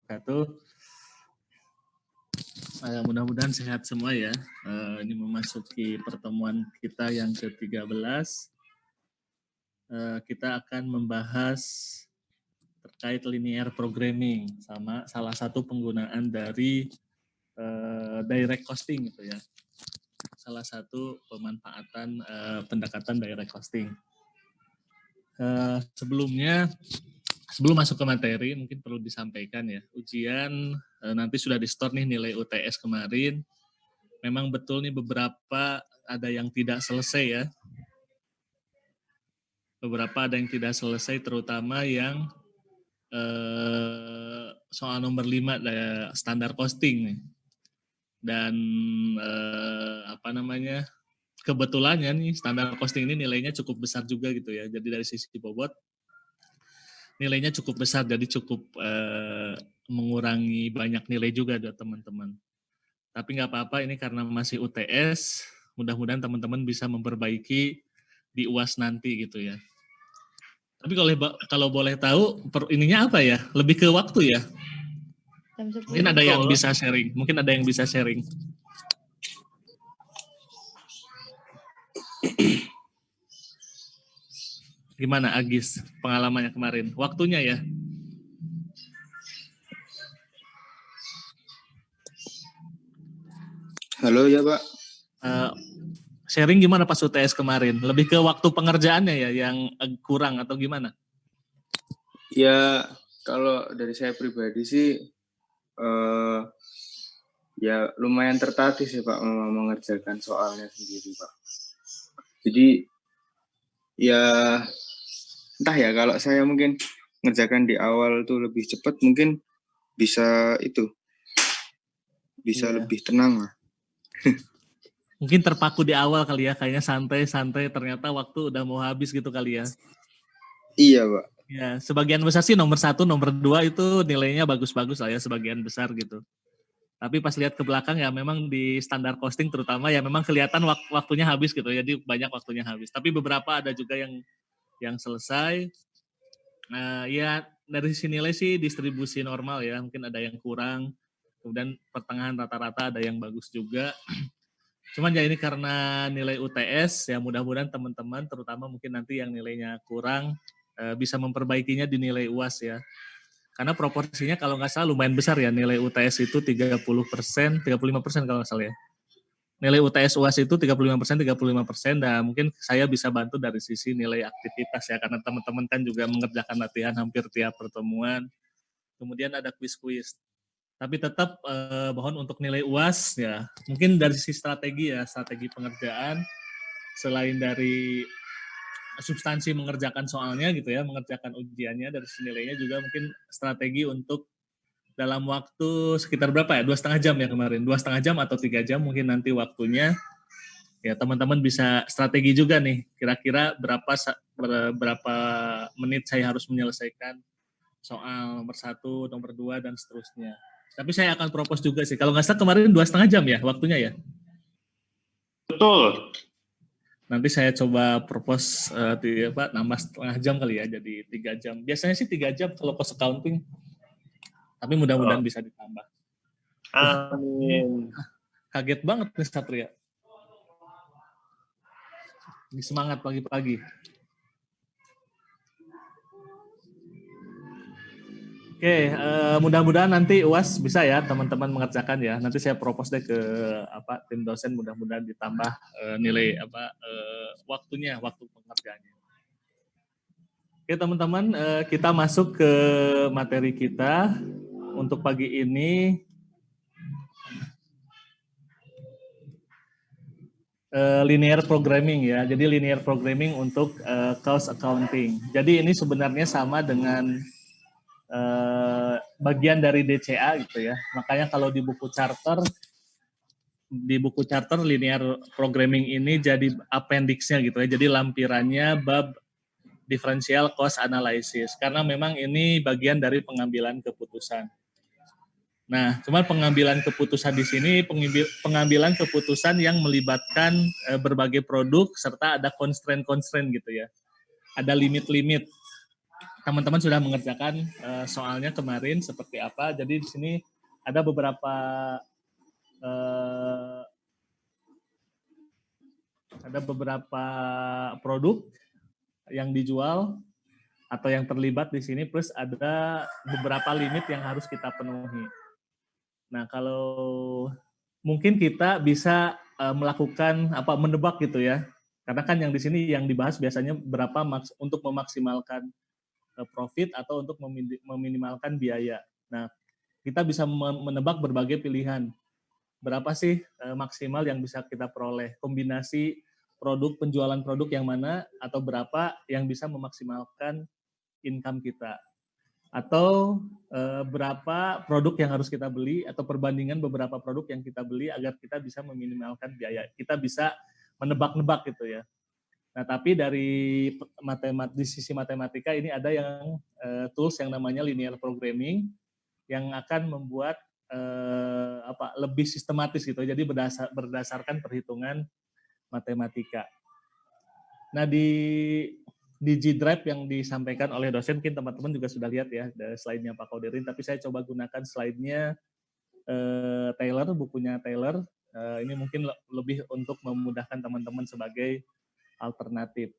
wabarakatuh. Mudah-mudahan sehat semua ya. Ini memasuki pertemuan kita yang ke-13. Kita akan membahas terkait linear programming sama salah satu penggunaan dari direct costing gitu ya. Salah satu pemanfaatan pendekatan direct costing. Sebelum masuk ke materi, mungkin perlu disampaikan ya, ujian nanti sudah di-store nih nilai UTS kemarin. Memang betul nih beberapa ada yang tidak selesai ya. Beberapa ada yang tidak selesai, terutama yang soal nomor 5, standar costing nih. Dan kebetulannya nih standar costing ini nilainya cukup besar juga gitu ya. Jadi dari sisi bobot, nilainya cukup besar, jadi cukup mengurangi banyak nilai juga buat teman-teman. Tapi nggak apa-apa, ini karena masih UTS, mudah-mudahan teman-teman bisa memperbaiki di UAS nanti gitu ya. Tapi kalau boleh tahu, ininya apa ya? Lebih ke waktu ya? Mungkin ada yang bisa sharing. Gimana Agis pengalamannya kemarin? Waktunya ya? Halo ya Pak. Sharing gimana pas UTS kemarin? Lebih ke waktu pengerjaannya ya yang kurang atau gimana? Ya kalau dari saya pribadi sih ya lumayan tertatih sih Pak mengerjakan soalnya sendiri Pak. Jadi ya entah ya, kalau saya mungkin mengerjakan di awal tuh lebih cepat, mungkin bisa lebih tenang lah. Mungkin terpaku di awal kali ya, kayaknya santai-santai, ternyata waktu udah mau habis gitu kali ya. Iya Pak. Ya, sebagian besar sih nomor 1, nomor 2 itu nilainya bagus-bagus lah ya, sebagian besar gitu. Tapi pas lihat ke belakang ya memang di standar costing terutama ya memang kelihatan waktunya habis gitu, jadi banyak waktunya habis. Tapi beberapa ada juga yang selesai. Ya dari sisi nilai sih distribusi normal ya, mungkin ada yang kurang, kemudian pertengahan rata-rata ada yang bagus juga. Cuman ya ini karena nilai UTS, ya mudah-mudahan teman-teman, terutama mungkin nanti yang nilainya kurang, bisa memperbaikinya di nilai UAS ya. Karena proporsinya kalau nggak salah lumayan besar ya, nilai UTS itu 30%, 35% kalau nggak salah ya. Nilai UTS UAS itu 35%, dan mungkin saya bisa bantu dari sisi nilai aktivitas ya, karena teman-teman kan juga mengerjakan latihan hampir tiap pertemuan. Kemudian ada kuis-kuis. Tapi tetap mohon untuk nilai UAS ya, mungkin dari sisi strategi pengerjaan, selain dari substansi mengerjakan soalnya gitu ya, mengerjakan ujiannya, dari sisi nilainya juga mungkin strategi untuk dalam waktu sekitar berapa ya, 2,5 jam ya kemarin, 2,5 jam atau 3 jam mungkin nanti waktunya, ya teman-teman bisa strategi juga nih, kira-kira berapa menit saya harus menyelesaikan soal nomor 1, nomor 2, dan seterusnya. Tapi saya akan propose juga sih. Kalau nggak salah kemarin 2,5 jam ya waktunya ya? Betul. Nanti saya coba propose nambah setengah jam kali ya, jadi 3 jam. Biasanya sih 3 jam kalau cost accounting. Tapi mudah-mudahan bisa ditambah. Amin. Kaget banget nih Satria. Ini semangat pagi-pagi. Oke, mudah-mudahan nanti UAS bisa ya teman-teman mengerjakan ya. Nanti saya propose deh ke tim dosen, mudah-mudahan ditambah nilai waktu pengerjaannya. Oke teman-teman, kita masuk ke materi kita untuk pagi ini. Linear programming ya. Jadi linear programming untuk cost accounting. Jadi ini sebenarnya sama dengan bagian dari DCA gitu ya. Makanya kalau di buku charter linear programming ini jadi appendix-nya gitu ya. Jadi lampirannya bab differential cost analysis, karena memang ini bagian dari pengambilan keputusan. Nah, cuman pengambilan keputusan di sini pengambilan keputusan yang melibatkan berbagai produk serta ada constraint gitu ya. Ada limit-limit. teman-teman sudah mengerjakan soalnya kemarin seperti apa. Jadi di sini ada beberapa eh, produk yang dijual atau yang terlibat di sini, plus ada beberapa limit yang harus kita penuhi. Nah, kalau mungkin kita bisa melakukan menebak gitu ya. Karena kan yang di sini yang dibahas biasanya berapa untuk memaksimalkan profit atau untuk meminimalkan biaya. Nah, kita bisa menebak berbagai pilihan. Berapa sih maksimal yang bisa kita peroleh? Kombinasi penjualan produk yang mana atau berapa yang bisa memaksimalkan income kita? Atau berapa produk yang harus kita beli atau perbandingan beberapa produk yang kita beli agar kita bisa meminimalkan biaya. Kita bisa menebak-nebak gitu ya. Nah, tapi di sisi matematika ini ada yang tools yang namanya linear programming yang akan membuat lebih sistematis gitu. Jadi berdasarkan perhitungan matematika. Nah, di G Drive yang disampaikan oleh dosen, mungkin teman-teman juga sudah lihat ya slide-nya Pak Kaudirin, tapi saya coba gunakan slide-nya Taylor, bukunya Taylor. Ini mungkin lebih untuk memudahkan teman-teman sebagai alternatif.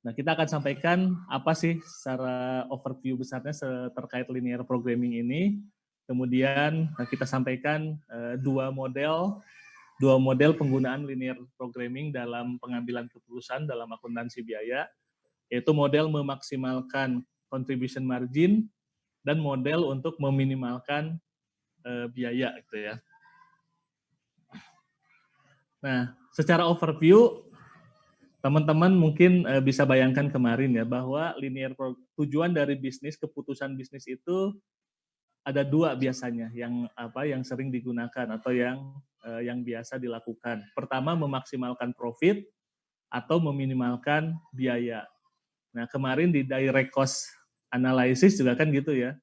Nah, kita akan sampaikan apa sih secara overview besarnya terkait linear programming ini. Kemudian kita sampaikan dua model penggunaan linear programming dalam pengambilan keputusan dalam akuntansi biaya, yaitu model memaksimalkan contribution margin dan model untuk meminimalkan biaya gitu ya. Nah, secara overview teman-teman mungkin bisa bayangkan kemarin ya bahwa tujuan dari bisnis, keputusan bisnis itu ada dua biasanya yang sering digunakan atau yang biasa dilakukan. Pertama, memaksimalkan profit atau meminimalkan biaya. Nah, kemarin di direct cost analysis juga kan gitu ya.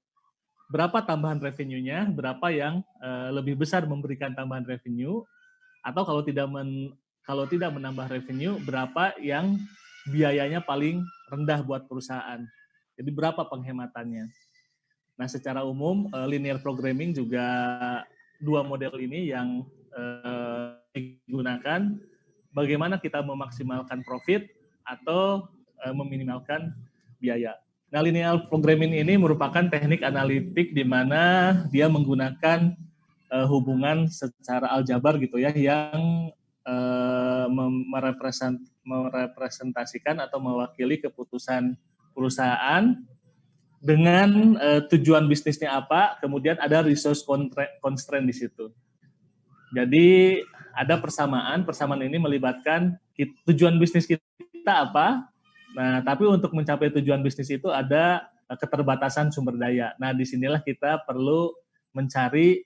Berapa tambahan revenue-nya, berapa yang lebih besar memberikan tambahan revenue, atau kalau tidak menambah revenue, berapa yang biayanya paling rendah buat perusahaan. Jadi berapa penghematannya. Nah, secara umum linear programming juga dua model ini yang digunakan bagaimana kita memaksimalkan profit atau meminimalkan biaya. Nah, linear programming ini merupakan teknik analitik di mana dia menggunakan hubungan secara aljabar gitu ya, yang merepresentasikan atau mewakili keputusan perusahaan dengan tujuan bisnisnya apa, kemudian ada resource constraint di situ. Jadi ada persamaan ini melibatkan tujuan bisnis kita apa, nah tapi untuk mencapai tujuan bisnis itu ada keterbatasan sumber daya. Nah, disinilah kita perlu mencari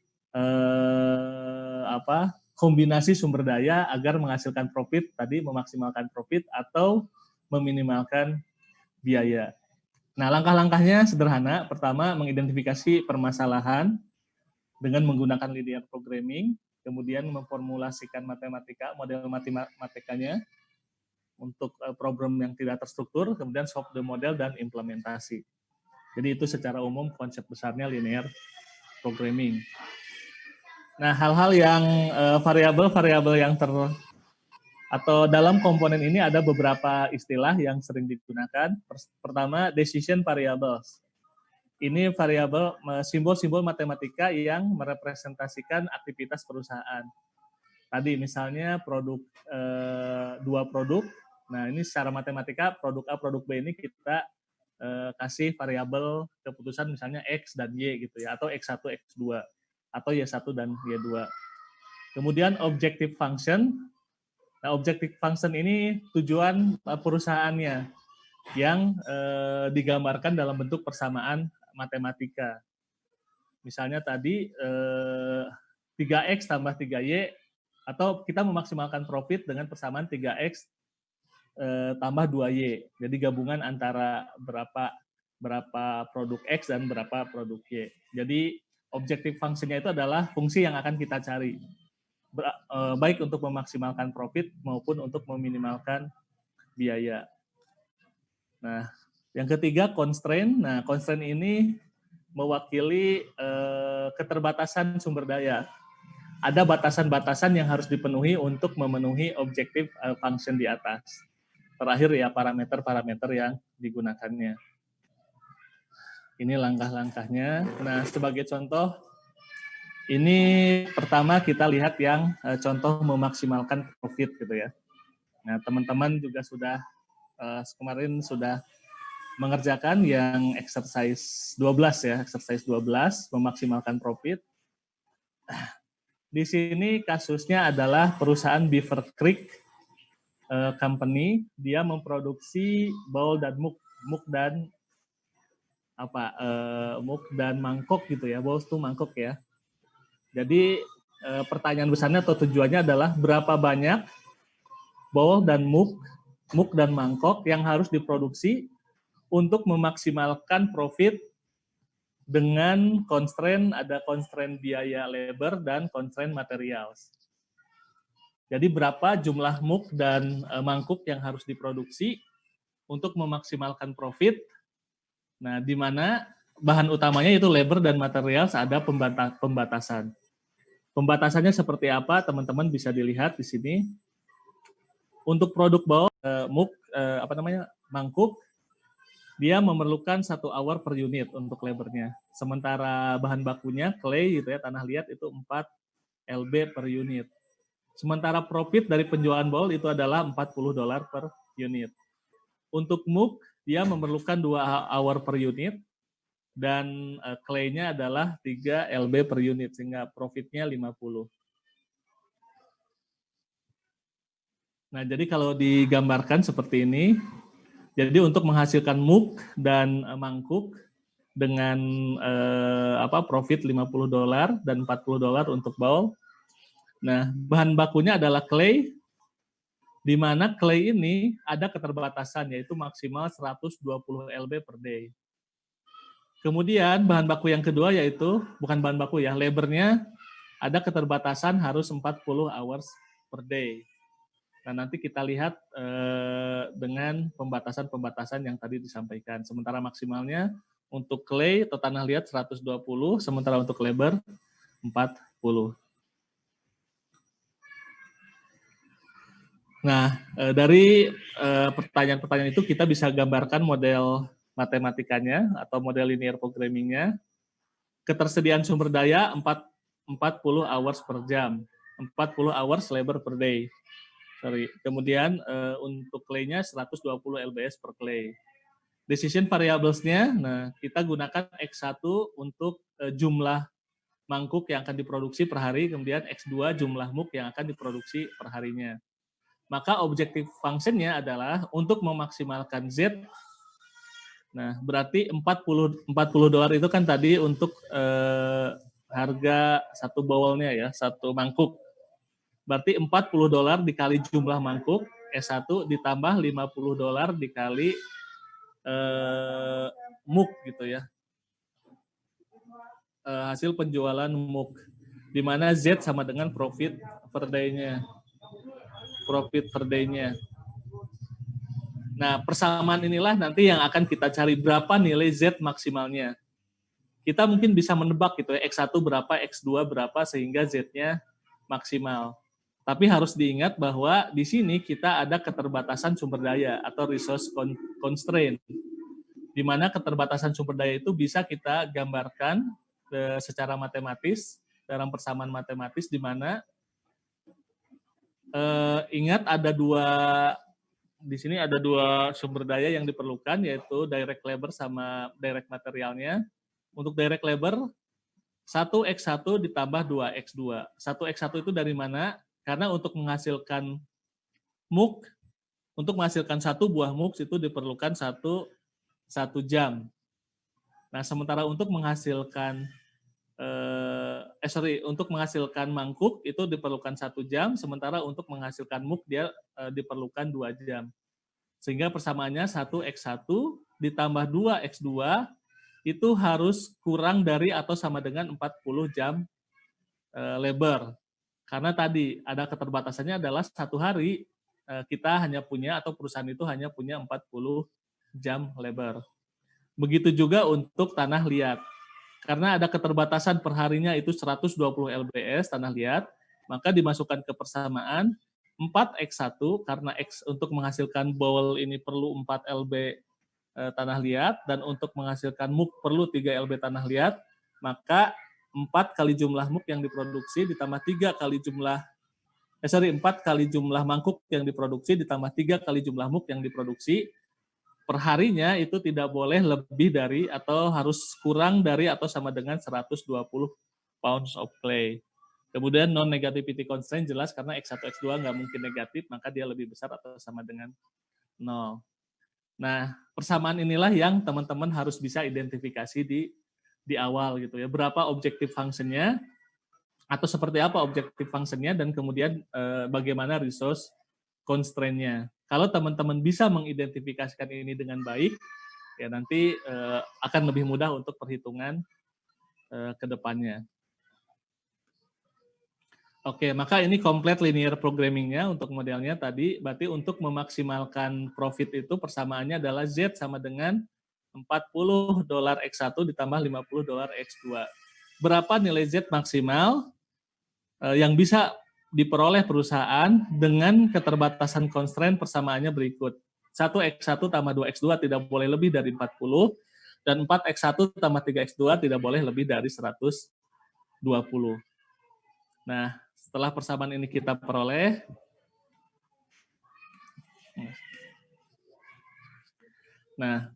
kombinasi sumber daya agar menghasilkan profit, tadi memaksimalkan profit atau meminimalkan biaya. Nah, langkah-langkahnya sederhana. Pertama, mengidentifikasi permasalahan dengan menggunakan linear programming, kemudian memformulasikan model matematikanya untuk problem yang tidak terstruktur, kemudian solve the model dan implementasi. Jadi itu secara umum konsep besarnya linear programming. Nah, hal-hal yang variabel-variabel yang atau dalam komponen ini ada beberapa istilah yang sering digunakan. Pertama, decision variables. Ini variabel simbol-simbol matematika yang merepresentasikan aktivitas perusahaan. Tadi misalnya dua produk. Nah, ini secara matematika produk A, produk B ini kita kasih variabel keputusan misalnya X dan Y gitu ya, atau X1, X2, atau Y1 dan Y2. Kemudian objective function. Nah, objective function ini tujuan perusahaannya yang digambarkan dalam bentuk persamaan matematika. Misalnya tadi 3X tambah 3Y, atau kita memaksimalkan profit dengan persamaan 3X tambah 2Y. Jadi gabungan antara berapa produk X dan berapa produk Y. Jadi objective function-nya itu adalah fungsi yang akan kita cari. Baik untuk memaksimalkan profit maupun untuk meminimalkan biaya. Nah, Yang ketiga, constraint. Nah, constraint ini mewakili keterbatasan sumber daya. Ada batasan-batasan yang harus dipenuhi untuk memenuhi objektif function di atas. Terakhir ya parameter-parameter yang digunakannya. Ini langkah-langkahnya. Nah, sebagai contoh, ini pertama kita lihat yang contoh memaksimalkan profit gitu ya. Nah, teman-teman juga sudah kemarin sudah mengerjakan yang exercise 12 ya, exercise 12 memaksimalkan profit. Di sini kasusnya adalah perusahaan Beaver Creek Company, dia memproduksi bowl dan muk dan muk dan mangkok gitu ya, bowl itu mangkok ya. Jadi pertanyaan besarnya atau tujuannya adalah berapa banyak bowl dan muk dan mangkok yang harus diproduksi untuk memaksimalkan profit dengan constraint, ada constraint biaya labor dan constraint materials. Jadi berapa jumlah muk dan mangkuk yang harus diproduksi untuk memaksimalkan profit. Nah, di mana bahan utamanya itu labor dan materials, ada pembatasan. Pembatasannya seperti apa, teman-teman bisa dilihat di sini. Untuk produk bowl, mangkuk, dia memerlukan 1 hour per unit untuk labornya. Sementara bahan bakunya clay gitu ya, tanah liat itu 4 LB per unit. Sementara profit dari penjualan bowl itu adalah $40 per unit. Untuk muk dia memerlukan 2 hour per unit dan clay-nya adalah 3 LB per unit sehingga profitnya 50. Nah, jadi kalau digambarkan seperti ini, jadi untuk menghasilkan muk dan mangkuk dengan profit $50 dan $40 untuk bowl. Nah, bahan bakunya adalah clay, di mana clay ini ada keterbatasan yaitu maksimal 120 LB per day. Kemudian bahan baku yang kedua yaitu bukan bahan baku ya, labornya ada keterbatasan harus 40 hours per day. Nah, nanti kita lihat dengan pembatasan-pembatasan yang tadi disampaikan. Sementara maksimalnya untuk clay atau tanah liat 120, sementara untuk labor 40. Nah, dari pertanyaan-pertanyaan itu kita bisa gambarkan model matematikanya atau model linear programmingnya. Ketersediaan sumber daya 40 hours per jam, 40 hours labor per day. Kemudian untuk clay-nya 120 lbs per clay. Decision variables-nya, nah kita gunakan X1 untuk jumlah mangkuk yang akan diproduksi per hari, kemudian X2 jumlah muk yang akan diproduksi per harinya. Maka objektif function-nya adalah untuk memaksimalkan Z. Nah, berarti $40 itu kan tadi untuk harga satu bowl-nya ya, satu mangkuk. Berarti $40 dikali jumlah mangkuk, S1 ditambah $50 dikali muk gitu ya. Hasil penjualan muk. Di mana Z sama dengan profit per day-nya. Profit per day-nya. Nah, persamaan inilah nanti yang akan kita cari berapa nilai Z maksimalnya. Kita mungkin bisa menebak gitu ya, X1 berapa, X2 berapa sehingga Z-nya maksimal. Tapi harus diingat bahwa di sini kita ada keterbatasan sumber daya atau resource constraint, di mana keterbatasan sumber daya itu bisa kita gambarkan secara matematis dalam persamaan matematis, di mana ingat ada di sini ada dua sumber daya yang diperlukan, yaitu direct labor sama direct materialnya. Untuk direct labor 1x1 ditambah 2x2. 1x1 itu dari mana? Karena untuk menghasilkan muk, untuk menghasilkan satu buah muk itu diperlukan satu jam. Nah, sementara untuk menghasilkan untuk menghasilkan mangkuk itu diperlukan 1 jam, sementara untuk menghasilkan muk dia diperlukan 2 jam. Sehingga persamaannya 1x1 ditambah 2x2 itu harus kurang dari atau sama dengan 40 jam labor. Karena tadi ada keterbatasannya adalah satu hari kita hanya punya atau perusahaan itu hanya punya 40 jam labor. Begitu juga untuk tanah liat. Karena ada keterbatasan perharinya itu 120 lbs tanah liat, maka dimasukkan ke persamaan 4x1 karena X untuk menghasilkan bowl ini perlu 4 lb tanah liat dan untuk menghasilkan muk perlu 3 lb tanah liat, maka 4 kali jumlah muk yang diproduksi ditambah 3 kali jumlah 4 kali jumlah mangkuk yang diproduksi ditambah 3 kali jumlah muk yang diproduksi, perharinya itu tidak boleh lebih dari atau harus kurang dari atau sama dengan 120 pounds of clay. Kemudian non-negativity constraint jelas karena X1, X2 nggak mungkin negatif, maka dia lebih besar atau sama dengan 0. Nah, persamaan inilah yang teman-teman harus bisa identifikasi di awal gitu ya. Berapa objective function-nya, atau seperti apa objective function-nya, dan kemudian bagaimana resource constraint-nya. Kalau teman-teman bisa mengidentifikasikan ini dengan baik, ya nanti akan lebih mudah untuk perhitungan ke depannya. Oke, maka ini complete linear programming-nya untuk modelnya tadi. Berarti untuk memaksimalkan profit itu persamaannya adalah Z sama dengan $40 X1 ditambah $50 X2. Berapa nilai Z maksimal yang bisa diperoleh perusahaan dengan keterbatasan constraint persamaannya berikut. 1x1 tambah 2x2 tidak boleh lebih dari 40, dan 4x1 tambah 3x2 tidak boleh lebih dari 120. Nah, setelah persamaan ini kita peroleh, nah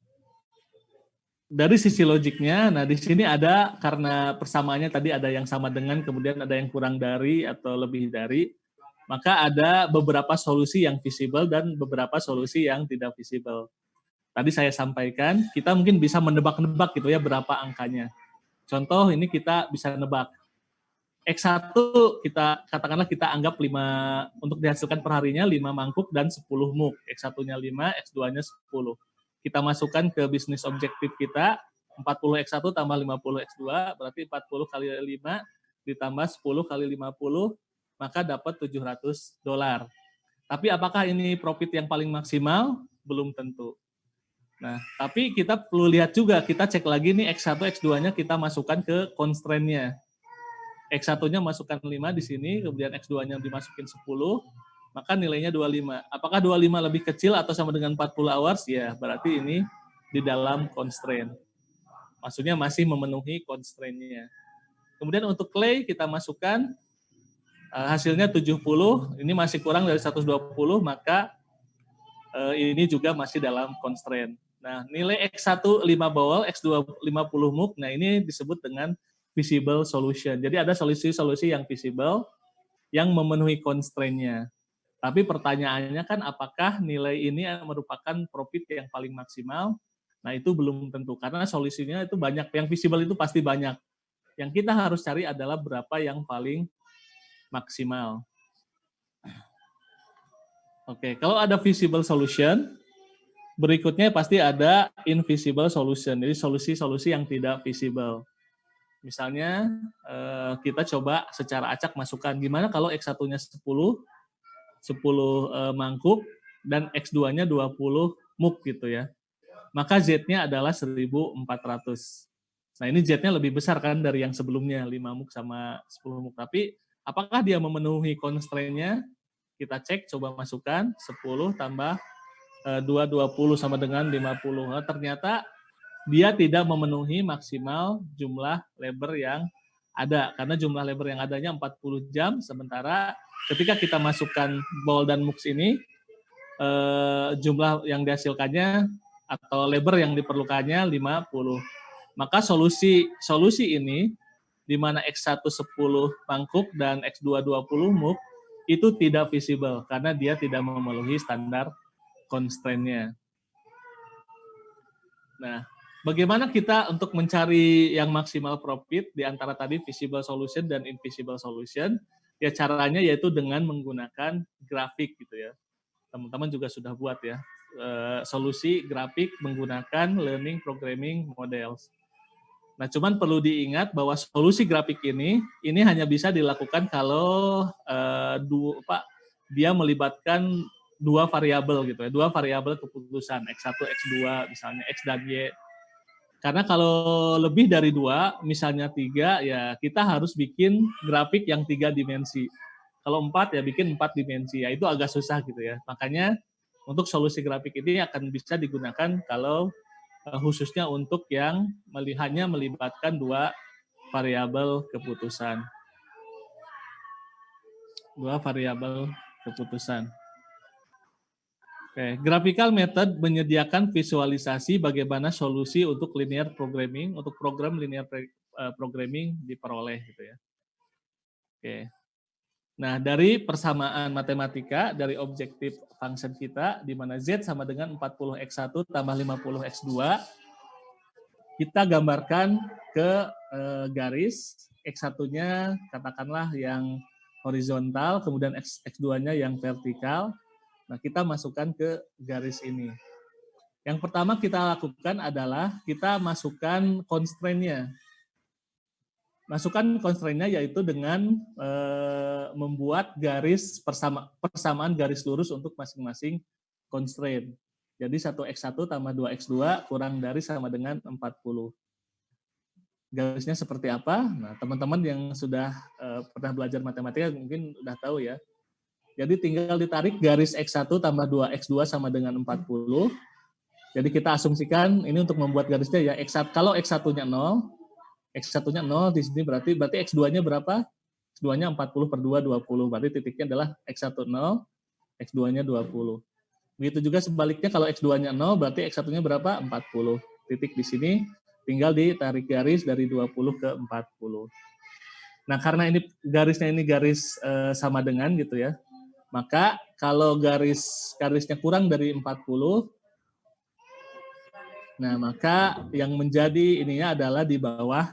dari sisi logiknya, nah di sini ada karena persamaannya tadi ada yang sama dengan, kemudian ada yang kurang dari atau lebih dari, maka ada beberapa solusi yang visible dan beberapa solusi yang tidak visible. Tadi saya sampaikan, kita mungkin bisa menebak-nebak gitu ya berapa angkanya. Contoh ini kita bisa nebak. X1 kita katakanlah kita anggap 5 untuk dihasilkan perharinya 5 mangkuk dan 10 muk. X1-nya 5, X2-nya 10. Kita masukkan ke bisnis objektif kita, 40 X1 tambah 50 X2, berarti 40 kali 5 ditambah 10 kali 50, maka dapat $700. Tapi apakah ini profit yang paling maksimal? Belum tentu. Nah, tapi kita perlu lihat juga, kita cek lagi nih X1, X2-nya kita masukkan ke constraint-nya. X1-nya masukkan 5 di sini, kemudian X2-nya dimasukin 10, maka nilainya 25. Apakah 25 lebih kecil atau sama dengan 40 hours? Ya, berarti ini di dalam constraint. Maksudnya masih memenuhi constraint-nya. Kemudian untuk clay kita masukkan hasilnya 70, ini masih kurang dari 120, maka ini juga masih dalam constraint. Nah, nilai X1 5 bowl, X2 50 muk, nah ini disebut dengan visible solution. Jadi ada solusi-solusi yang visible, yang memenuhi constraint-nya. Tapi pertanyaannya kan apakah nilai ini merupakan profit yang paling maksimal? Nah itu belum tentu, karena solusinya itu banyak, yang visible itu pasti banyak. Yang kita harus cari adalah berapa yang paling maksimal. Oke, kalau ada visible solution, berikutnya pasti ada invisible solution, jadi solusi-solusi yang tidak visible. Misalnya kita coba secara acak masukkan, gimana kalau X1-nya 10 mangkuk dan X2-nya 20 muk gitu ya. Maka Z-nya adalah 1.400. Nah ini Z-nya lebih besar kan dari yang sebelumnya, 5 muk sama 10 muk. Tapi apakah dia memenuhi constraint-nya? Kita cek, coba masukkan 10 tambah 2, 20 sama dengan 50. Nah, ternyata dia tidak memenuhi maksimal jumlah labor yang ada, karena jumlah labor yang adanya 40 jam, sementara ketika kita masukkan bowl dan mux ini, jumlah yang dihasilkannya atau labor yang diperlukannya 50. Maka solusi ini, di mana X1 10 mangkuk dan X2 20 muk, itu tidak visible, karena dia tidak memenuhi standar constraint-nya. Nah, bagaimana kita untuk mencari yang maksimal profit di antara tadi visible solution dan invisible solution? Ya caranya yaitu dengan menggunakan grafik gitu ya. Teman-teman juga sudah buat ya solusi grafik menggunakan learning programming models. Nah, cuman perlu diingat bahwa solusi grafik ini hanya bisa dilakukan kalau dia melibatkan dua variabel gitu ya, dua variabel keputusan X1, X2 misalnya X dan Y. Karena kalau lebih dari dua, misalnya 3, ya kita harus bikin grafik yang 3 dimensi. Kalau 4 ya bikin 4 dimensi, ya itu agak susah gitu ya. Makanya untuk solusi grafik ini akan bisa digunakan kalau khususnya untuk yang hanya melibatkan dua variabel keputusan. Dua variabel keputusan. Oke, graphical method menyediakan visualisasi bagaimana solusi untuk linear programming, untuk program linear programming diperoleh gitu ya. Oke. Nah, dari persamaan matematika dari objektif function kita di mana Z sama dengan 40x1 tambah 50x2, kita gambarkan ke garis X1-nya katakanlah yang horizontal, kemudian X2-nya yang vertikal. Nah, kita masukkan ke garis ini. Yang pertama kita lakukan adalah kita masukkan constraint-nya. Masukkan constraint-nya yaitu dengan membuat garis persamaan garis lurus untuk masing-masing constraint. Jadi 1x1 tambah 2x2 kurang dari sama dengan 40. Garisnya seperti apa? Nah, teman-teman yang sudah pernah belajar matematika mungkin udah tahu ya. Jadi tinggal ditarik garis X1 tambah 2X2 sama dengan 40. Jadi kita asumsikan ini untuk membuat garisnya ya X1, kalau X1-nya 0, X1-nya 0 di sini berarti X2-nya berapa? X2-nya 40 per 2, 20. Berarti titiknya adalah X1 0, X2-nya 20. Begitu juga sebaliknya kalau X2-nya 0 berarti X1-nya berapa? 40. Titik di sini tinggal ditarik garis dari 20 ke 40. Nah, karena ini garisnya garis sama dengan gitu ya. Maka kalau garisnya kurang dari 40, nah maka yang menjadi ininya adalah di bawah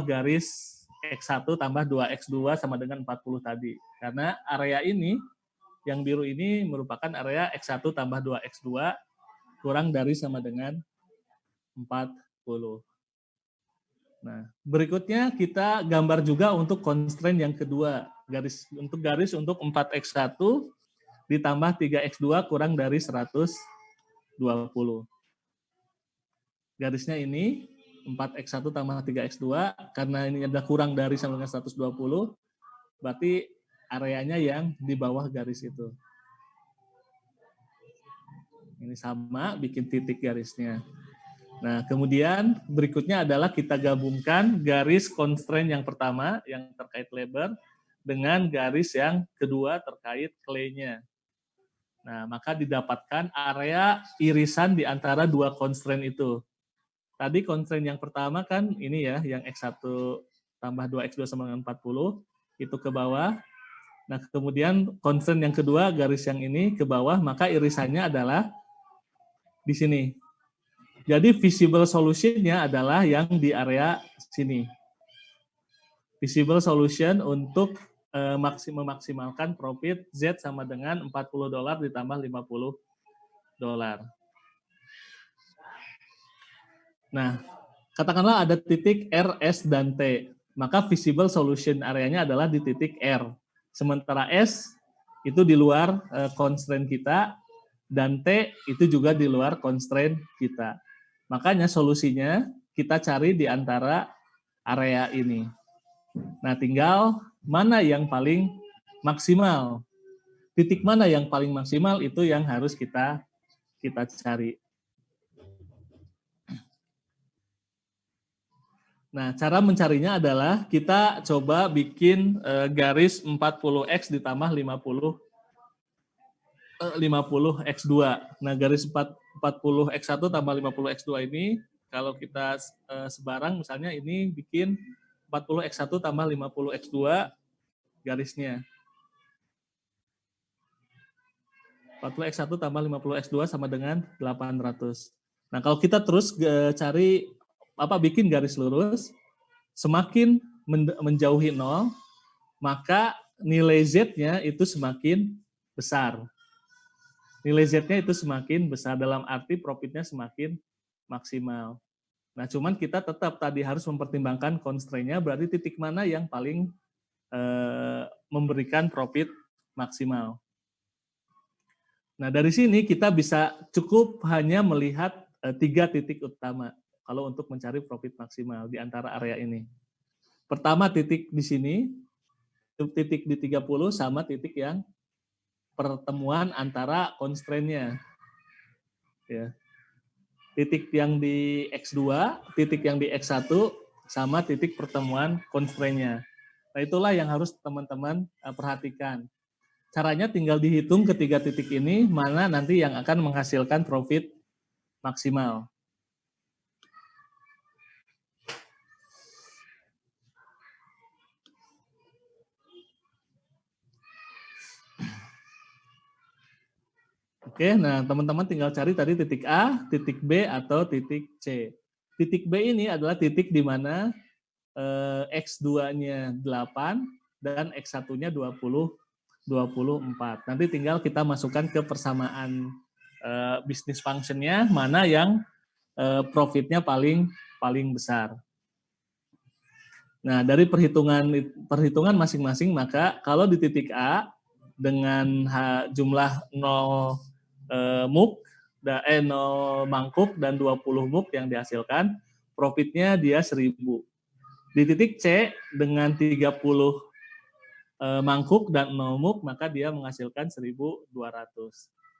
garis X1 tambah 2X2 sama dengan 40 tadi. Karena area ini, yang biru ini merupakan area X1 tambah 2X2 kurang dari sama dengan 40. Nah, berikutnya kita gambar juga untuk constraint yang kedua. Garis untuk 4x1 ditambah 3x2 kurang dari 120. Garisnya ini 4x1 tambah 3x2 karena ini ada kurang dari sama dengan 120, berarti areanya yang di bawah garis itu. Ini sama, bikin titik garisnya. Nah, kemudian berikutnya adalah kita gabungkan garis constraint yang pertama yang terkait labor dengan garis yang kedua terkait clay-nya. Nah, maka didapatkan area irisan di antara dua constraint itu. Tadi constraint yang pertama kan ini ya, yang X1 tambah 2X2 sama dengan 40, itu ke bawah. Nah, kemudian constraint yang kedua, garis yang ini ke bawah, maka irisannya adalah di sini. Jadi visible solution-nya adalah yang di area sini. Visible solution untuk memaksimalkan profit Z sama dengan $40 ditambah $50. Nah, katakanlah ada titik R, S, dan T. Maka visible solution areanya adalah di titik R. Sementara S itu di luar constraint kita, dan T itu juga di luar constraint kita. Makanya solusinya kita cari di antara area ini. Nah, tinggal mana yang paling maksimal. Titik mana yang paling maksimal itu yang harus kita cari. Nah, cara mencarinya adalah kita coba bikin garis 40x ditambah 50x2. Nah, garis 40x1 tambah 50x2 ini kalau kita sebarang misalnya ini bikin 40x1 tambah 50x2 garisnya. 40x1 tambah 50x2 sama dengan 800. Nah, kalau kita terus cari bikin garis lurus, semakin menjauhi 0, maka nilai Z-nya itu semakin besar. Nilai Z-nya itu semakin besar, dalam arti profitnya semakin maksimal. Nah, cuman kita tetap tadi harus mempertimbangkan constraint-nya, berarti titik mana yang paling memberikan profit maksimal. Nah, dari sini kita bisa cukup hanya melihat 3 titik utama kalau untuk mencari profit maksimal di antara area ini. Pertama titik di sini, titik di 30 sama titik yang pertemuan antara constraint-nya. Ya. Titik yang di X2, titik yang di X1, sama titik pertemuan constraint-nya. Nah, itulah yang harus teman-teman perhatikan. Caranya tinggal dihitung ketiga titik ini, mana nanti yang akan menghasilkan profit maksimal. Oke, nah teman-teman tinggal cari tadi titik A, titik B, atau titik C. Titik B ini adalah titik di mana X2-nya 8 dan X1-nya 24. Nanti tinggal kita masukkan ke persamaan bisnis function-nya, mana yang profit-nya paling besar. Nah, dari perhitungan masing-masing, maka kalau di titik A dengan jumlah 0 muk, 0 mangkuk dan 20 muk yang dihasilkan, profitnya dia 1000. Di titik C dengan 30 mangkuk dan 0 muk, maka dia menghasilkan 1200.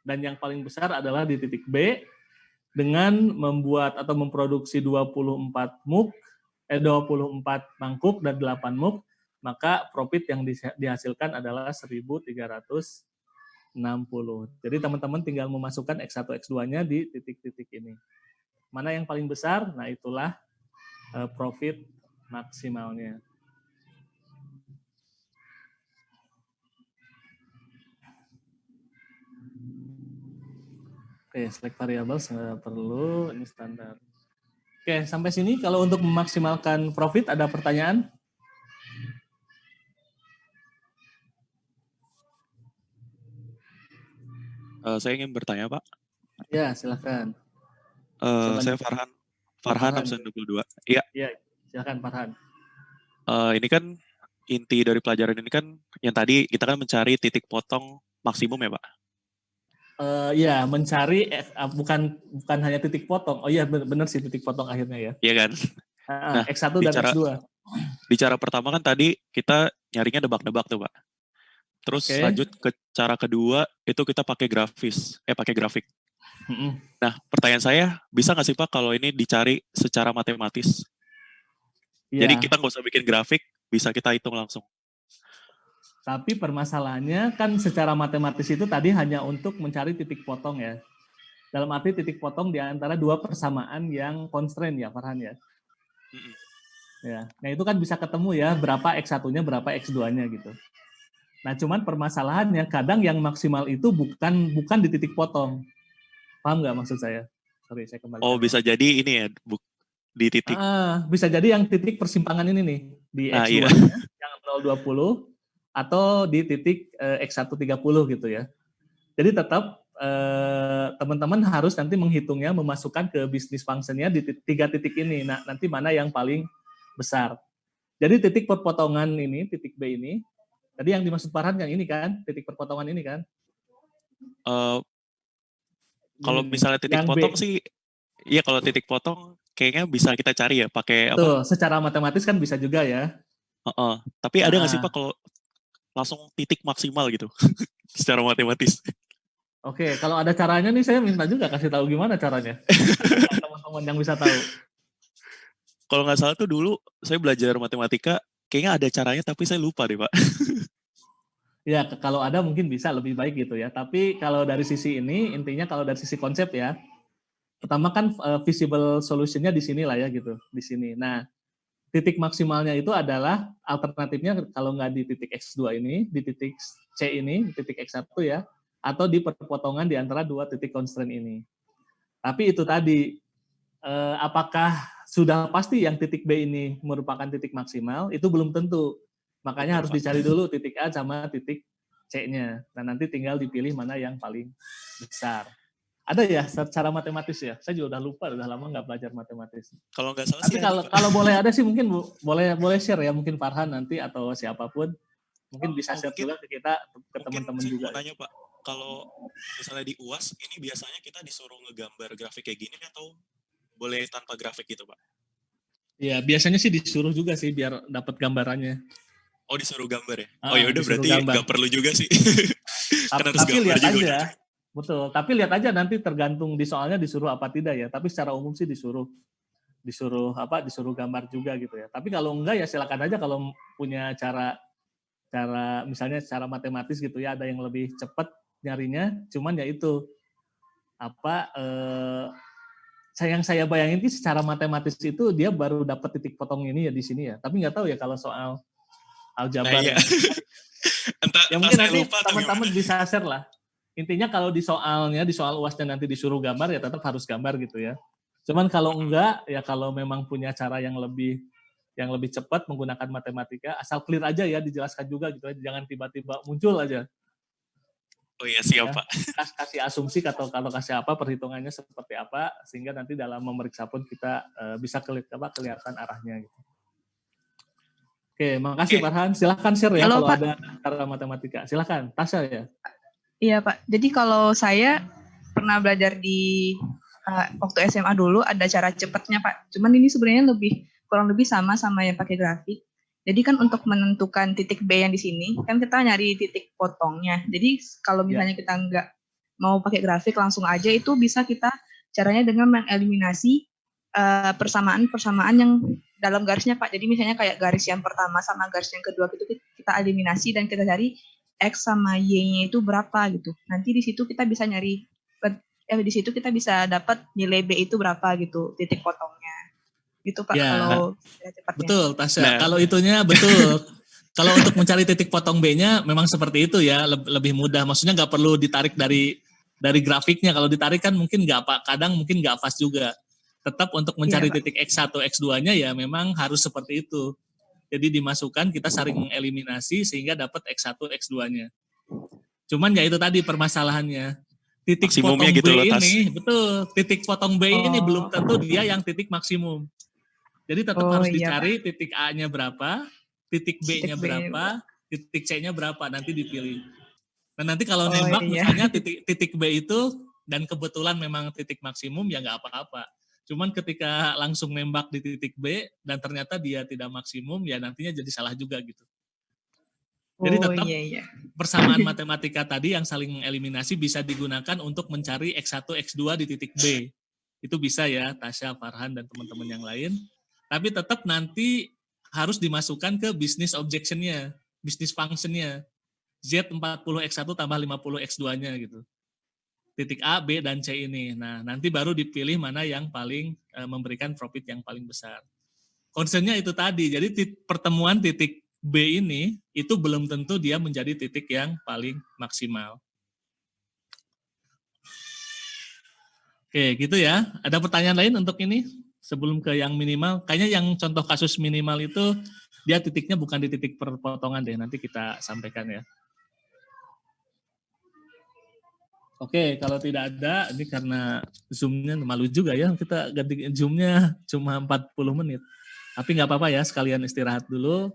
Dan yang paling besar adalah di titik B dengan membuat atau memproduksi 24 muk, 24 mangkuk dan 8 muk, maka profit yang dihasilkan adalah 1360. Jadi teman-teman tinggal memasukkan X1, X2-nya di titik-titik ini. Mana yang paling besar? Nah, itulah profit maksimalnya. Oke, select variable nggak perlu, ini standar. Oke, sampai sini kalau untuk memaksimalkan profit ada pertanyaan? Saya ingin bertanya, Pak. Ya, silakan. Saya Farhan absen 22. Iya. Iya, silakan Farhan. Ini kan inti dari pelajaran ini kan yang tadi kita kan mencari titik potong maksimum ya, Pak? Ya, mencari bukan hanya titik potong. Oh iya, benar sih titik potong akhirnya ya. Iya kan? Nah, X1 dan X2. Di cara pertama kan tadi kita nyarinya nebak-nebak tuh, Pak. Terus lanjut ke cara kedua itu kita pakai grafik. Nah, pertanyaan saya, bisa nggak sih Pak kalau ini dicari secara matematis? Ya. Jadi kita nggak usah bikin grafik, bisa kita hitung langsung. Tapi permasalahannya kan secara matematis itu tadi hanya untuk mencari titik potong ya. Dalam arti titik potong di antara dua persamaan yang constraint ya, Farhan ya. Ya, nah itu kan bisa ketemu ya, berapa X1-nya, berapa X2-nya gitu. Nah, cuman permasalahannya kadang yang maksimal itu bukan di titik potong. Paham nggak maksud saya? Sorry, saya kembali. Oh, bisa jadi ini ya, di titik. Bisa jadi yang titik persimpangan ini nih, di X2-nya, yang 020, atau di titik X130 gitu ya. Jadi tetap teman-teman harus nanti menghitungnya, memasukkan ke bisnis function-nya di tiga titik ini. Nah, nanti mana yang paling besar. Jadi titik perpotongan ini, titik B ini, tadi yang dimaksud Farhan yang ini kan, titik perpotongan ini kan? Kalau misalnya titik potong sih, iya kalau titik potong kayaknya bisa kita cari ya pakai apa? Secara matematis kan bisa juga ya. Tapi ada nggak sih Pak kalau langsung titik maksimal gitu secara matematis? Oke, kalau ada caranya nih saya minta juga kasih tahu gimana caranya. Teman-teman yang bisa tahu. Kalau nggak salah tuh dulu saya belajar matematika, kayaknya ada caranya tapi saya lupa deh Pak. Ya, kalau ada mungkin bisa lebih baik gitu ya. Tapi kalau dari sisi ini, intinya kalau dari sisi konsep ya, pertama kan visible solution-nya di sini lah ya gitu, di sini. Nah, titik maksimalnya itu adalah alternatifnya kalau nggak di titik X2 ini, di titik C ini, di titik X1 ya, atau di perpotongan di antara dua titik constraint ini. Tapi itu tadi, apakah sudah pasti yang titik B ini merupakan titik maksimal? Itu belum tentu. Makanya harus dicari dulu titik A sama titik C-nya. Nah, nanti tinggal dipilih mana yang paling besar. Ada ya secara matematis ya? Saya juga udah lupa, udah lama nggak belajar matematis. Kalau nggak salah sih. Tapi kalau boleh ada sih mungkin boleh share ya, mungkin Farhan nanti atau siapapun mungkin bisa share juga ke kita, ke teman-teman juga. Mau nanya Pak, kalau misalnya di UAS ini biasanya kita disuruh ngegambar grafik kayak gini atau boleh tanpa grafik gitu, Pak? Ya, biasanya sih disuruh juga sih biar dapat gambarannya. Oh, disuruh gambar ya? Oh ya udah Disuruh berarti gambar. nggak perlu juga sih. Kan harus Tapi gambar lihat juga. aja. Betul, tapi lihat aja nanti tergantung di soalnya disuruh apa tidak ya. Tapi secara umum sih disuruh gambar juga gitu ya. Tapi kalau enggak ya silakan aja kalau punya cara misalnya secara matematis gitu ya, ada yang lebih cepat nyarinya, cuman ya itu yang saya bayangin sih secara matematis itu dia baru dapat titik potong ini ya di sini ya. Tapi nggak tahu ya kalau soal aljabar. Nah, iya. Ya mungkin nanti teman-teman bisa share lah. Intinya kalau di soal UASnya nanti disuruh gambar ya tetap harus gambar gitu ya. Cuman kalau enggak ya kalau memang punya cara yang lebih cepat menggunakan matematika, asal clear aja ya dijelaskan juga gitu ya. Jangan tiba-tiba muncul aja. Oh iya siap ya, Pak. Kasih asumsi atau kalau kasih apa perhitungannya seperti apa sehingga nanti dalam memeriksa pun kita bisa kelihatan arahnya gitu. Oke, makasih Farhan. Silahkan share ya. Halo, kalau Pak. Ada cara matematika. Silahkan, Tasya ya. Iya Pak, jadi kalau saya pernah belajar di waktu SMA dulu ada cara cepatnya Pak. Cuman ini sebenarnya kurang lebih sama yang pakai grafik. Jadi kan untuk menentukan titik B yang di sini, kan kita nyari titik potongnya. Jadi kalau misalnya kita nggak mau pakai grafik langsung aja, itu bisa kita caranya dengan mengeliminasi persamaan yang dalam garisnya Pak. Jadi misalnya kayak garis yang pertama sama garis yang kedua itu kita eliminasi dan kita cari X sama Y-nya itu berapa gitu. Nanti di situ kita bisa nyari, di situ kita bisa dapat nilai B itu berapa gitu, titik potongnya. Gitu Pak, ya, kalau cepatnya. Betul, Tasya. Kalau itunya betul. Kalau untuk mencari titik potong B-nya memang seperti itu ya, lebih mudah. Maksudnya nggak perlu ditarik dari grafiknya. Kalau ditarik kan mungkin kadang mungkin nggak pas juga. Tetap untuk mencari titik X1, X2-nya ya memang harus seperti itu. Jadi dimasukkan, kita saling mengeliminasi sehingga dapat X1, X2-nya. Cuman ya itu tadi permasalahannya. Titik maksimumnya potong gitu B loh, ini, betul. Titik potong B ini belum tentu dia yang titik maksimum. Jadi tetap harus dicari titik A-nya berapa, titik B-nya berapa, titik C-nya berapa, nanti dipilih. Nah nanti kalau nembak misalnya titik B itu, dan kebetulan memang titik maksimum ya nggak apa-apa. Cuman ketika langsung nembak di titik B dan ternyata dia tidak maksimum, ya nantinya jadi salah juga gitu. Jadi tetap persamaan matematika tadi yang saling mengeliminasi bisa digunakan untuk mencari X1, X2 di titik B. Itu bisa ya, Tasya, Farhan, dan teman-teman yang lain. Tapi tetap nanti harus dimasukkan ke business objection-nya, business function-nya. Z40X1 tambah 50X2-nya gitu. Titik A, B, dan C ini. Nah, nanti baru dipilih mana yang paling memberikan profit yang paling besar. Concern-nya itu tadi, jadi pertemuan titik B ini, itu belum tentu dia menjadi titik yang paling maksimal. Oke, gitu ya. Ada pertanyaan lain untuk ini? Sebelum ke yang minimal, kayaknya yang contoh kasus minimal itu, dia titiknya bukan di titik perpotongan deh, nanti kita sampaikan ya. Oke, kalau tidak ada, ini karena Zoom-nya malu juga ya, kita ganti Zoom-nya cuma 40 menit. Tapi nggak apa-apa ya, sekalian istirahat dulu,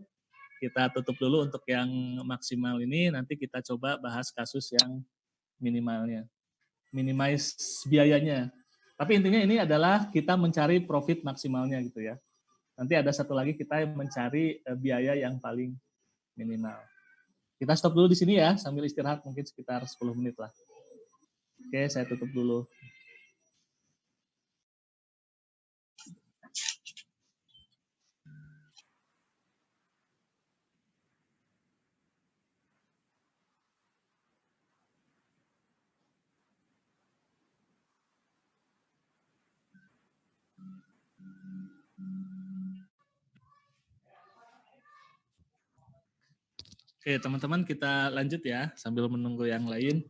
kita tutup dulu untuk yang maksimal ini, nanti kita coba bahas kasus yang minimalnya. Minimize biayanya. Tapi intinya ini adalah kita mencari profit maksimalnya gitu ya. Nanti ada satu lagi kita mencari biaya yang paling minimal. Kita stop dulu di sini ya, sambil istirahat mungkin sekitar 10 menit lah. Oke, saya tutup dulu. Oke, teman-teman kita lanjut ya, sambil menunggu yang lain.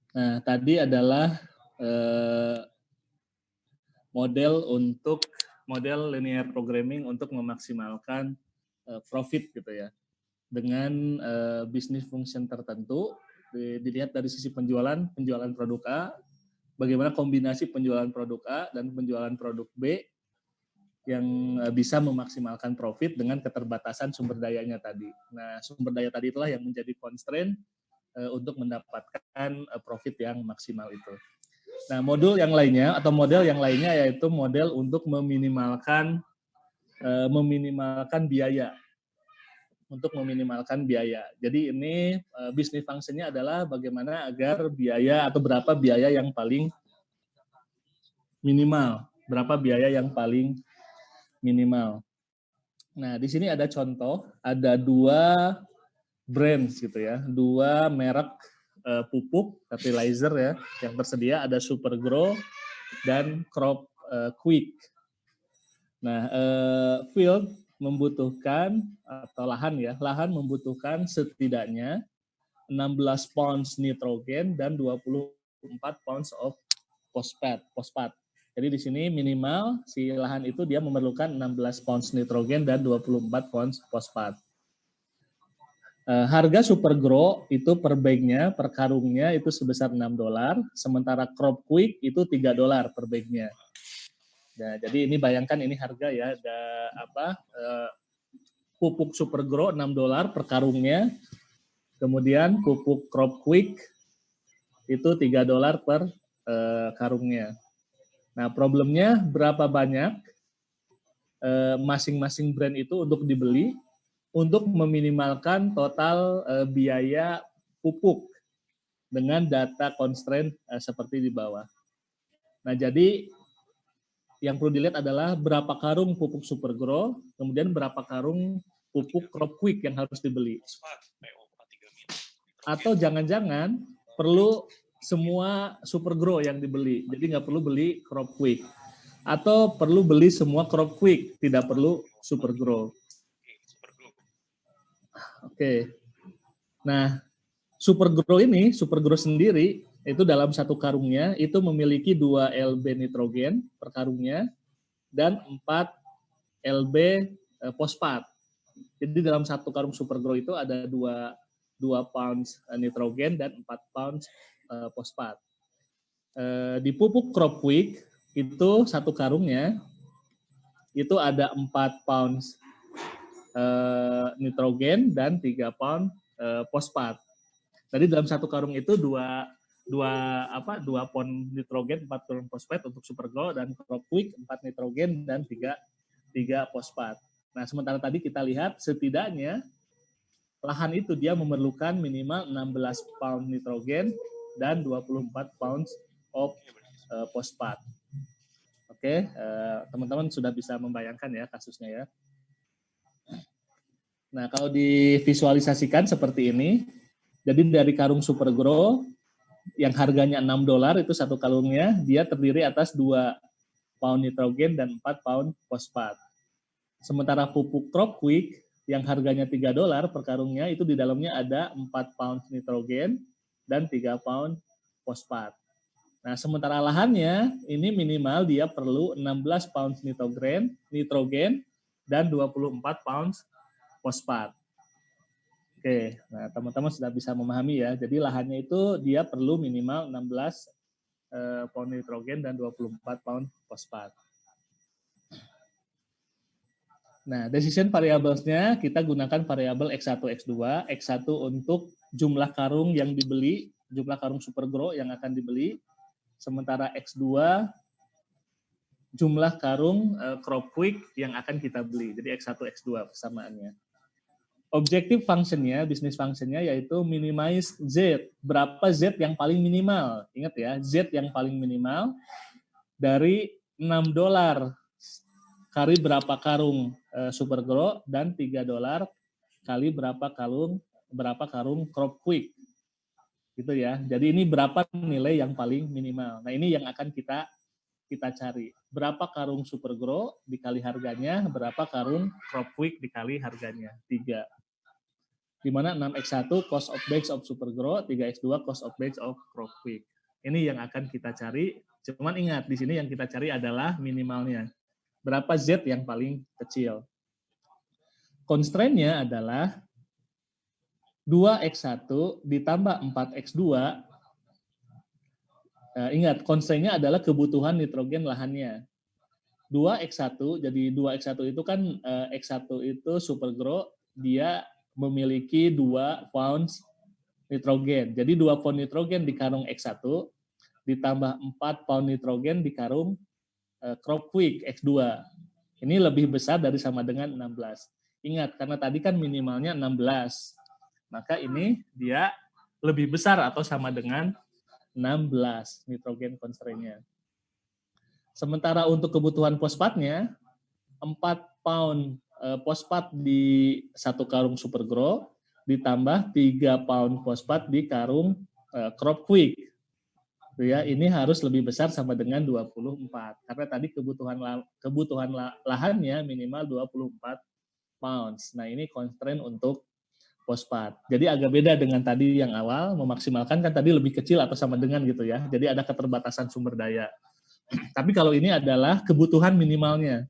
Nah, tadi adalah model linear programming untuk memaksimalkan profit gitu ya. Dengan bisnis function tertentu, dilihat dari sisi penjualan produk A, bagaimana kombinasi penjualan produk A dan penjualan produk B yang bisa memaksimalkan profit dengan keterbatasan sumber dayanya tadi. Nah, sumber daya tadi itulah yang menjadi constraint untuk mendapatkan profit yang maksimal itu. Nah, model yang lainnya yaitu model untuk meminimalkan biaya. Untuk meminimalkan biaya. Jadi ini business function-nya adalah bagaimana agar biaya atau berapa biaya yang paling minimal. Berapa biaya yang paling minimal. Nah, di sini ada contoh, ada 2 brands gitu ya, 2 merek pupuk fertilizer ya yang tersedia, ada Supergrow dan Crop Quick. Nah, field membutuhkan atau lahan membutuhkan setidaknya 16 pounds nitrogen dan 24 pounds of fosfat. Jadi di sini minimal si lahan itu dia memerlukan 16 pounds nitrogen dan 24 pounds fosfat. Harga Supergrow itu per bagnya, per karungnya itu sebesar $6, sementara Crop Quick itu $3 per bagnya. Nah, jadi ini bayangkan ini harga ya, ada pupuk Supergrow $6 per karungnya, kemudian pupuk Crop Quick itu $3 per karungnya. Nah, problemnya berapa banyak masing-masing brand itu untuk dibeli untuk meminimalkan total biaya pupuk dengan data constraint seperti di bawah. Nah, jadi yang perlu dilihat adalah berapa karung pupuk Supergrow, kemudian berapa karung pupuk Crop Quick yang harus dibeli. Atau jangan-jangan perlu semua Supergrow yang dibeli, jadi nggak perlu beli Crop Quick. Atau perlu beli semua Crop Quick, tidak perlu Supergrow. Oke. Nah, Supergrow sendiri itu dalam satu karungnya itu memiliki 2 lb nitrogen per karungnya dan 4 lb fosfat. Jadi dalam satu karung Supergrow itu ada 2 pounds nitrogen dan 4 pounds fosfat. Di pupuk Crop Quick itu satu karungnya itu ada 4 pounds nitrogen dan 3 pound fosfat. Jadi dalam satu karung itu 2 pound nitrogen, 4 pound fosfat untuk Supergrow, dan Crop Quick 4 nitrogen dan 3 fosfat. Nah, sementara tadi kita lihat setidaknya lahan itu dia memerlukan minimal 16 pound nitrogen dan 24 pounds of fosfat. Oke, teman-teman sudah bisa membayangkan ya kasusnya ya. Nah, kalau divisualisasikan seperti ini, jadi dari karung Supergrow yang harganya $6 itu satu karungnya, dia terdiri atas 2 pound nitrogen dan 4 pound fosfat. Sementara pupuk Crop Quick yang harganya $3 per karungnya, itu di dalamnya ada 4 pound nitrogen dan 3 pound fosfat. Nah, sementara lahannya ini minimal dia perlu 16 pound nitrogen dan 24 pound fosfat. Oke, nah teman-teman sudah bisa memahami ya. Jadi lahannya itu dia perlu minimal 16 pound nitrogen dan 24 pound fosfat. Nah, decision variables-nya kita gunakan variabel X1, X2. X1 untuk jumlah karung yang dibeli, jumlah karung Supergrow yang akan dibeli. Sementara X2 jumlah karung Crop Quick yang akan kita beli. Jadi X1, X2 persamaannya. Objektif functionnya, bisnis functionnya yaitu minimize Z. Berapa Z yang paling minimal? Ingat ya, Z yang paling minimal dari $6 kali berapa karung Supergrow dan $3 kali berapa karung Crop Quick. Gitu ya. Jadi ini berapa nilai yang paling minimal. Nah, ini yang akan kita cari. Berapa karung Supergrow dikali harganya, berapa karung Crop Quick dikali harganya. 3. Di mana 6X1 cost of bags of Supergrow, 3X2 cost of bags of Crop Quick. Ini yang akan kita cari. Cuman ingat, di sini yang kita cari adalah minimalnya. Berapa Z yang paling kecil. Constraint-nya adalah 2X1 ditambah 4X2. Ingat, constraint-nya adalah kebutuhan nitrogen lahannya. 2X1, jadi 2X1 itu kan, X1 itu Supergrow, dia memiliki 2 pounds nitrogen. Jadi 2 pound nitrogen di karung X1 ditambah 4 pound nitrogen di karung Cropquick X2. Ini lebih besar dari sama dengan 16. Ingat, karena tadi kan minimalnya 16. Maka ini dia lebih besar atau sama dengan 16 nitrogen constraint-nya. Sementara untuk kebutuhan fosfatnya, 4 pound fosfat di satu karung Supergrow ditambah 3 pound fosfat di karung Cropquick. Ya, ini harus lebih besar sama dengan 24. Karena tadi kebutuhan lahannya minimal 24 pounds. Nah, ini constraint untuk fosfat. Jadi agak beda dengan tadi yang awal, memaksimalkan kan tadi lebih kecil atau sama dengan gitu ya. Jadi ada keterbatasan sumber daya. Tapi kalau ini adalah kebutuhan minimalnya.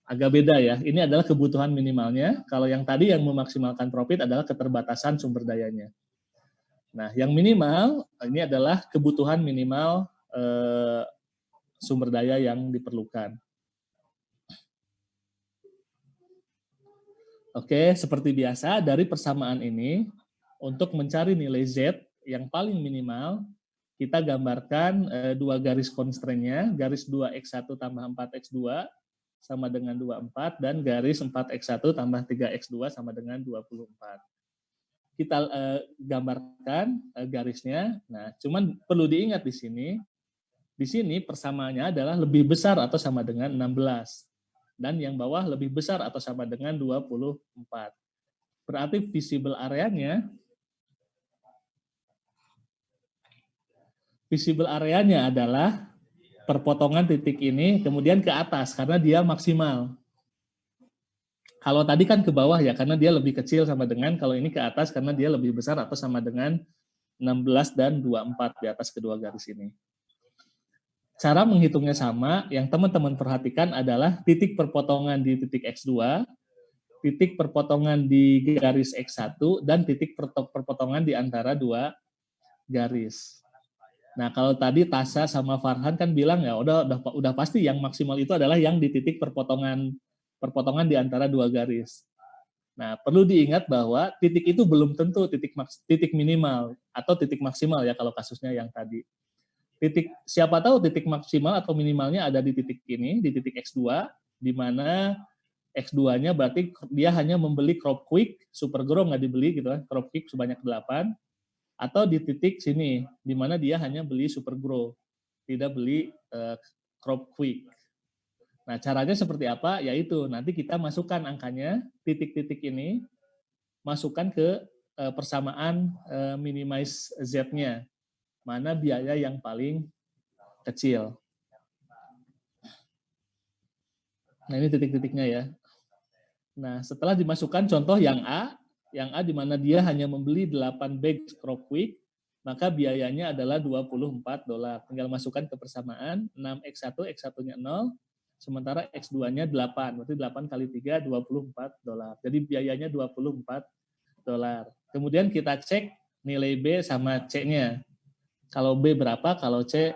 Agak beda ya. Ini adalah kebutuhan minimalnya. Kalau yang tadi yang memaksimalkan profit adalah keterbatasan sumber dayanya. Nah, yang minimal ini adalah kebutuhan minimal sumber daya yang diperlukan. Oke, seperti biasa dari persamaan ini, untuk mencari nilai Z yang paling minimal, kita gambarkan 2 garis constraint-nya, garis 2X1 tambah 4X2 sama dengan 24, dan garis 4X1 tambah 3X2 sama dengan 24. Kita gambarkan garisnya. Nah, cuman perlu diingat di sini persamaannya adalah lebih besar atau sama dengan 16. Dan yang bawah lebih besar atau sama dengan 24. Berarti visible area-nya adalah perpotongan titik ini kemudian ke atas karena dia maksimal. Kalau tadi kan ke bawah ya karena dia lebih kecil sama dengan, kalau ini ke atas karena dia lebih besar atau sama dengan 16 dan 24 di atas kedua garis ini. Cara menghitungnya sama, yang teman-teman perhatikan adalah titik perpotongan di titik X2, titik perpotongan di garis X1, dan titik perpotongan di antara 2 garis. Nah, kalau tadi Tasya sama Farhan kan bilang ya udah pasti yang maksimal itu adalah yang di titik perpotongan di antara 2 garis. Nah, perlu diingat bahwa titik itu belum tentu titik minimal atau titik maksimal ya kalau kasusnya yang tadi. Siapa tahu titik maksimal atau minimalnya ada di titik ini, di titik X2, di mana X2-nya berarti dia hanya membeli Cropquick, Supergrow nggak dibeli gitu kan, Cropquick sebanyak 8, atau di titik sini, di mana dia hanya beli Supergrow, tidak beli Cropquick. Nah, caranya seperti apa? Yaitu nanti kita masukkan angkanya, titik-titik ini, masukkan ke persamaan minimize Z-nya. Mana biaya yang paling kecil. Nah, ini titik-titiknya ya. Nah, setelah dimasukkan contoh yang A di mana dia hanya membeli 8 bag Cropquick, maka biayanya adalah $24. Tinggal masukkan ke persamaan, 6X1, X1-nya 0, sementara X2-nya 8, berarti 8 kali 3, $24. Jadi biayanya $24. Kemudian kita cek nilai B sama C-nya. Kalau B berapa, kalau C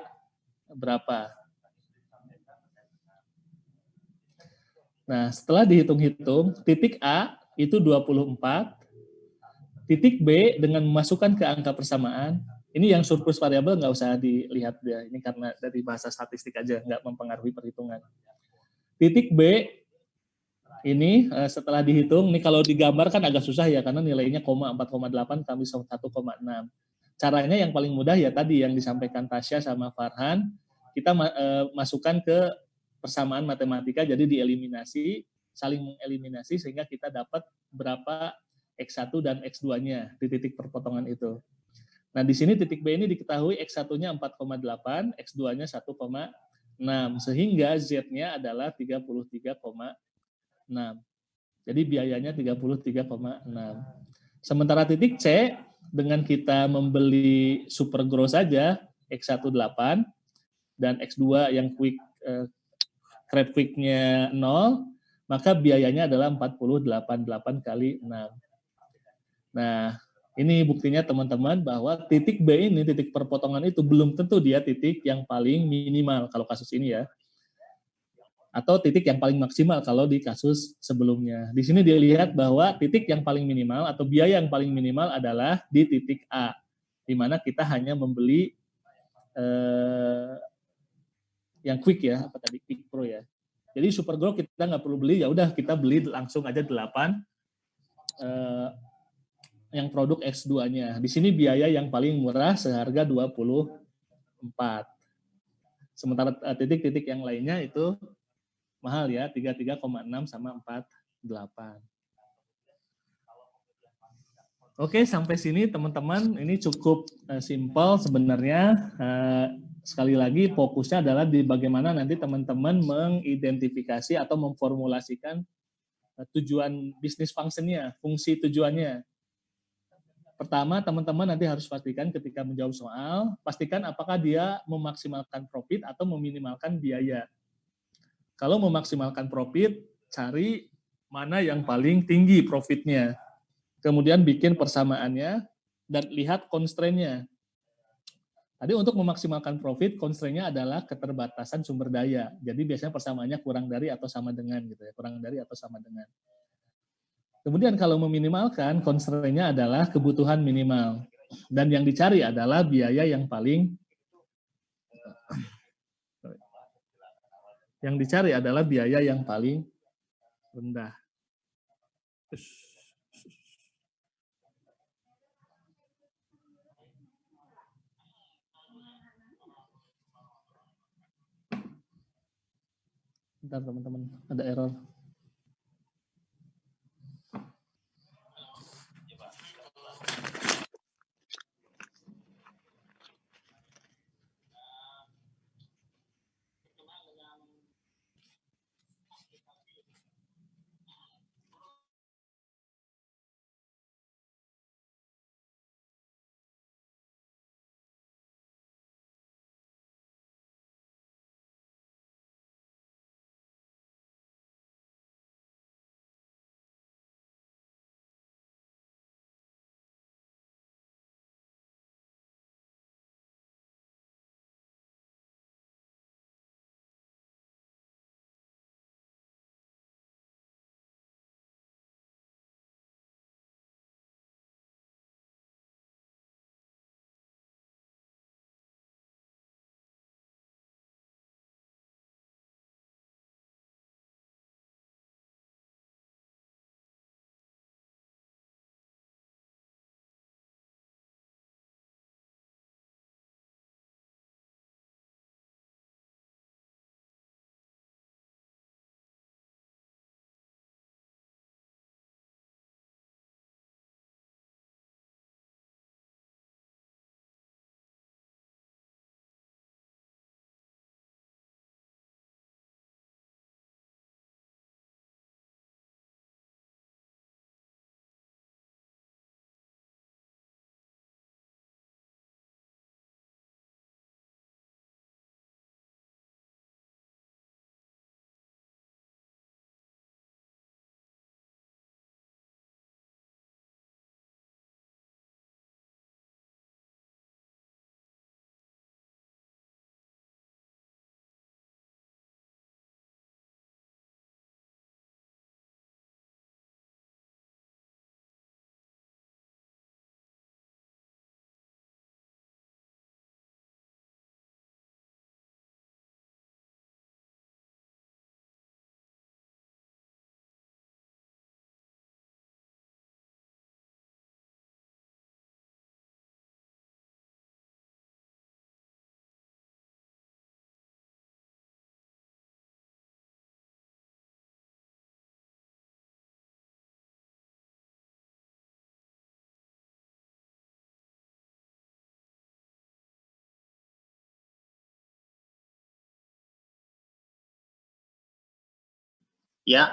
berapa. Nah, setelah dihitung-hitung, titik A itu 24, titik B dengan memasukkan ke angka persamaan, ini yang surplus variabel nggak usah dilihat ya, ini karena dari bahasa statistik aja, nggak mempengaruhi perhitungan. Titik B ini setelah dihitung, ini kalau digambar kan agak susah ya, karena nilainya 4,8 kali 1,6. Caranya yang paling mudah ya tadi yang disampaikan Tasya sama Farhan, kita masukkan ke persamaan matematika, jadi dieliminasi, saling mengeliminasi sehingga kita dapat berapa X1 dan X2-nya di titik perpotongan itu. Nah, di sini titik B ini diketahui X1-nya 4,8, X2-nya 1,6, sehingga Z-nya adalah 33,6. Jadi biayanya 33,6. Sementara titik C, dengan kita membeli Supergrow saja, X1 8, dan X2 yang Cropquick-nya 0, maka biayanya adalah 48,8 kali 6. Nah, ini buktinya teman-teman bahwa titik B ini, titik perpotongan itu belum tentu dia titik yang paling minimal kalau kasus ini ya. atau titik yang paling maksimal kalau di kasus sebelumnya. Di sini dilihat bahwa titik yang paling minimal atau biaya yang paling minimal adalah di titik A, di mana kita hanya membeli yang quick ya, apa tadi, quick pro ya. Jadi Supergrow kita nggak perlu beli, ya udah kita beli langsung aja 8 yang produk X2-nya. Di sini biaya yang paling murah seharga 24. Sementara titik-titik yang lainnya itu mahal ya, 33,6 sama 48. Oke, sampai sini teman-teman, ini cukup simpel sebenarnya. Sekali lagi fokusnya adalah di bagaimana nanti teman-teman mengidentifikasi atau memformulasikan tujuan bisnis functionnya, fungsi tujuannya. Pertama, teman-teman nanti harus pastikan ketika menjawab soal, pastikan apakah dia memaksimalkan profit atau meminimalkan biaya. Kalau memaksimalkan profit, cari mana yang paling tinggi profitnya. Kemudian bikin persamaannya dan lihat constraint-nya. Tadi untuk memaksimalkan profit, constraint-nya adalah keterbatasan sumber daya. Jadi biasanya persamaannya kurang dari atau sama dengan gitu ya, kurang dari atau sama dengan. Kemudian kalau meminimalkan, constraint-nya adalah kebutuhan minimal. Dan yang dicari adalah biaya yang paling rendah. Bentar teman-teman, ada error. Ya,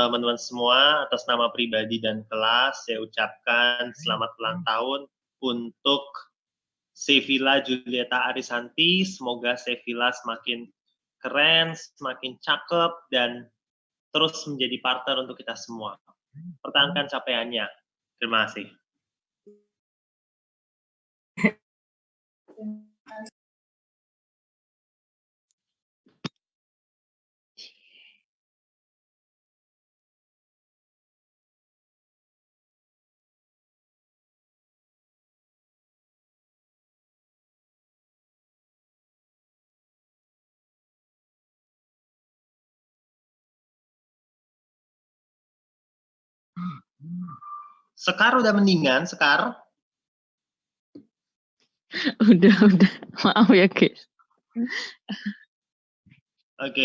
teman-teman semua, atas nama pribadi dan kelas, saya ucapkan selamat ulang tahun untuk Sevilla Julieta Arisanti. Semoga Sevilla semakin keren, semakin cakep, dan terus menjadi partner untuk kita semua. Pertahankan capaiannya. Terima kasih. Sekar udah mendingan, Sekar? Udah. Maaf ya, guys. Oke.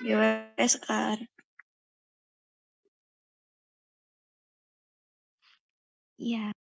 Gimana Sekar? Iya.